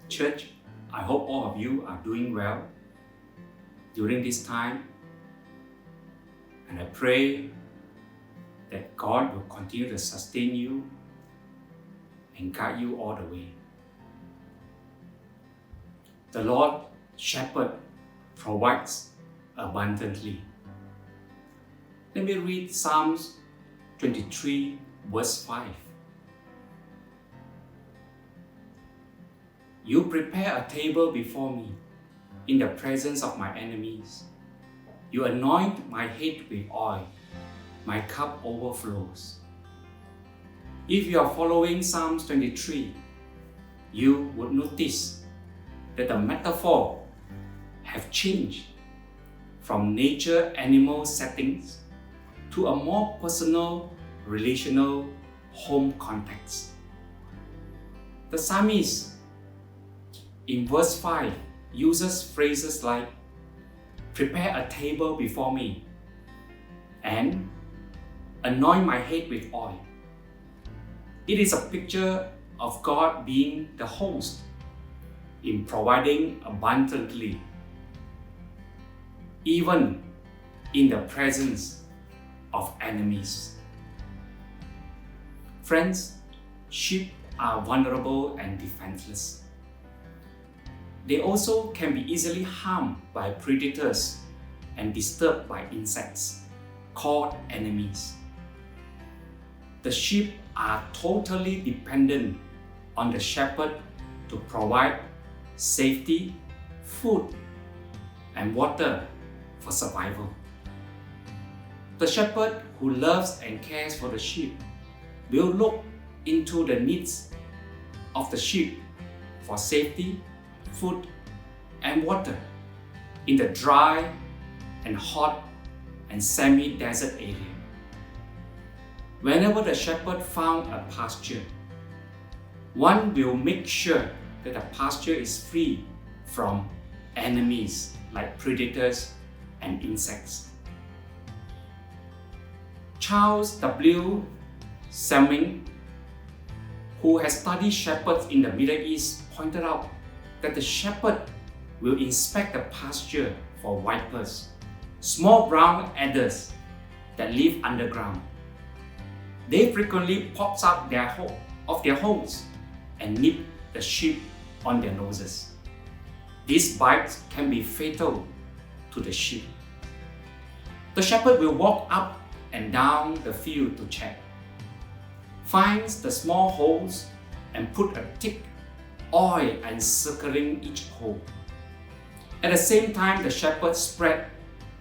Church, I hope all of you are doing well during this time, and I pray that God will continue to sustain you and guide you all the way. The Lord Shepherd provides abundantly. Let me read Psalms 23 verse 5. You prepare a table before me in the presence of my enemies. You anoint my head with oil. My cup overflows. If you are following Psalms 23, you would notice that the metaphor have changed from nature animal settings to a more personal, relational home context. The psalmist in verse 5 uses phrases like prepare a table before me and anoint my head with oil. It is a picture of God being the host in providing abundantly, even in the presence of enemies. Friends, sheep are vulnerable and defenseless. They also can be easily harmed by predators and disturbed by insects, called enemies. The sheep are totally dependent on the shepherd to provide safety, food, and water for survival. The shepherd who loves and cares for the sheep will look into the needs of the sheep for safety, food, and water in the dry and hot and semi-desert area. Whenever the shepherd found a pasture, one will make sure that the pasture is free from enemies like predators and insects. Charles W. Selming, who has studied shepherds in the Middle East, pointed out that the shepherd will inspect the pasture for vipers, small brown adders that live underground. They frequently pop out of their holes and nip the sheep on their noses. These bites can be fatal to the sheep. The shepherd will walk up and down the field to check, finds the small holes and put a thick oil encircling each hole. At the same time, the shepherd spread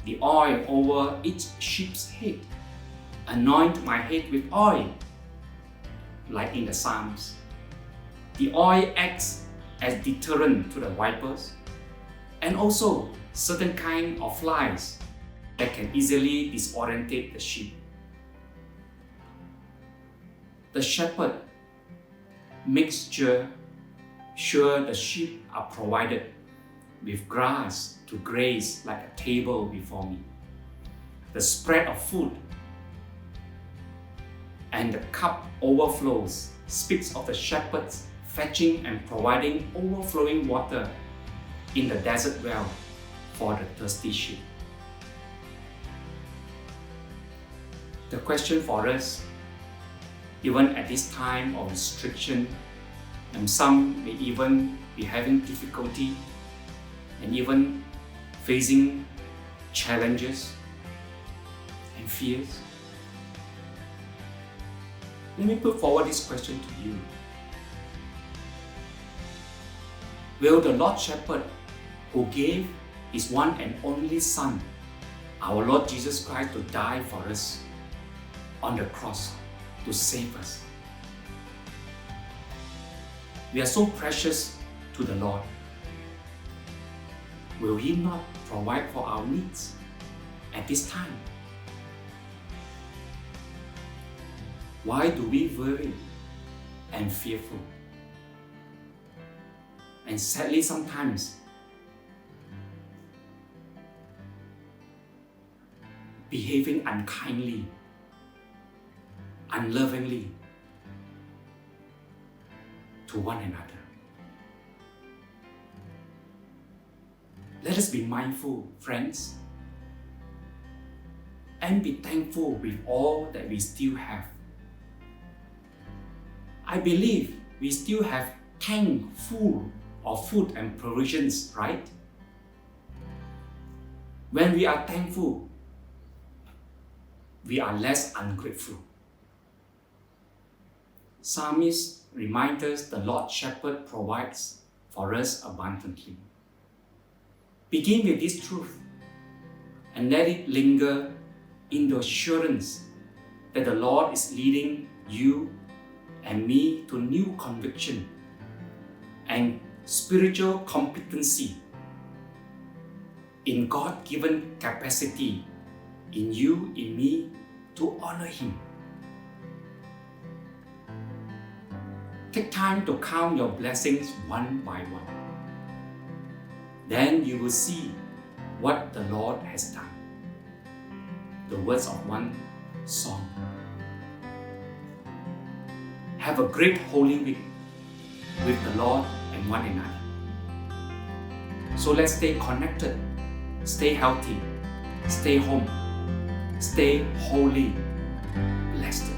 the oil over each sheep's head. Anoint my head with oil, like in the Psalms. The oil acts as deterrent to the vipers and also certain kind of flies that can easily disorientate the sheep. The shepherd makes sure the sheep are provided with grass to graze like a table before me. The spread of food and the cup overflows speaks of the shepherds fetching and providing overflowing water in the desert well for the thirsty sheep. The question for us, even at this time of restriction, and some may even be having difficulty and even facing challenges and fears. Let me put forward this question to you. Will the Lord Shepherd, who gave His one and only Son, our Lord Jesus Christ, to die for us on the cross to save us, we are so precious to the Lord, will He not provide for our needs at this time? Why do we worry and fearful? And sadly, sometimes behaving unkindly, unlovingly to one another. be mindful, friends, and be thankful with all that we still have. I believe we still have tank full of food and provisions, right? When we are thankful, we are less ungrateful. Psalmist reminds us the Lord Shepherd provides for us abundantly. Begin with this truth and let it linger in the assurance that the Lord is leading you and me to new conviction and spiritual competency in God-given capacity in you, in me, to honor Him. Take time to count your blessings one by one. Then you will see what the Lord has done. The words of one song. Have a great Holy Week with the Lord and one another. So let's stay connected, stay healthy, stay home, stay holy, blessed.